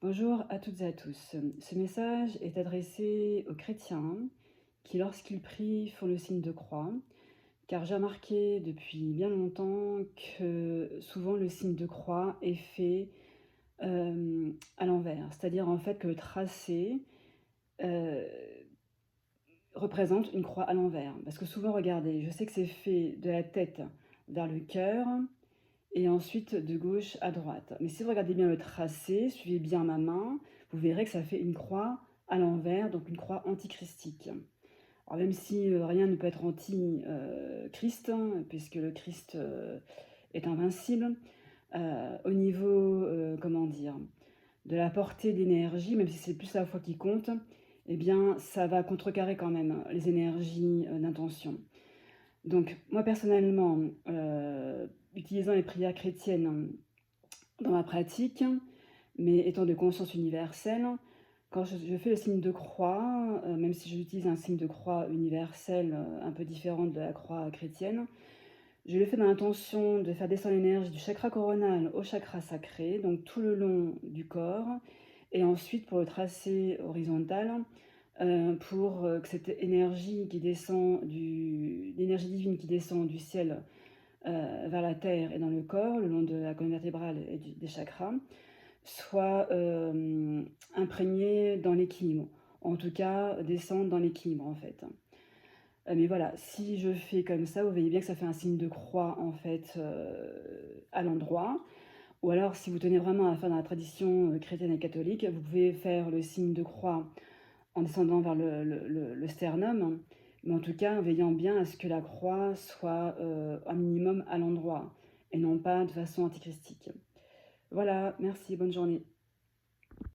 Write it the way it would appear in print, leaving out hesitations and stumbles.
Bonjour à toutes et à tous. Ce message est adressé aux chrétiens qui, lorsqu'ils prient, font le signe de croix, car j'ai remarqué depuis bien longtemps que souvent le signe de croix est fait à l'envers. C'est-à-dire en fait que le tracé euh, représente une croix à l'envers. Parce que souvent, regardez, je sais que c'est fait de la tête vers le cœur, et ensuite de gauche à droite. Mais si vous regardez bien le tracé, suivez bien ma main, vous verrez que ça fait une croix à l'envers, donc une croix antichristique. Alors même si rien ne peut être anti-Christ, puisque le Christ est invincible, au niveau, comment dire, de la portée d'énergie, même si c'est plus la foi qui compte, eh bien ça va contrecarrer quand même les énergies d'intention. Donc moi personnellement, utilisant les prières chrétiennes dans ma pratique, mais étant de conscience universelle, quand je fais le signe de croix, même si j'utilise un signe de croix universel un peu différent de la croix chrétienne, je le fais dans l'intention de faire descendre l'énergie du chakra coronal au chakra sacré, donc tout le long du corps, et ensuite pour le tracé horizontal, pour que cette énergie qui descend l'énergie divine qui descend du ciel vers la terre et dans le corps, le long de la colonne vertébrale et des chakras, soit imprégnée dans l'équilibre. En tout cas, descendre dans l'équilibre en fait. Mais voilà, si je fais comme ça, vous voyez bien que ça fait un signe de croix en fait à l'endroit. Ou alors, si vous tenez vraiment à faire dans la tradition chrétienne et catholique, vous pouvez faire le signe de croix en descendant vers le sternum, mais en tout cas en veillant bien à ce que la croix soit un minimum à l'endroit et non pas de façon antichristique. Voilà, merci, bonne journée.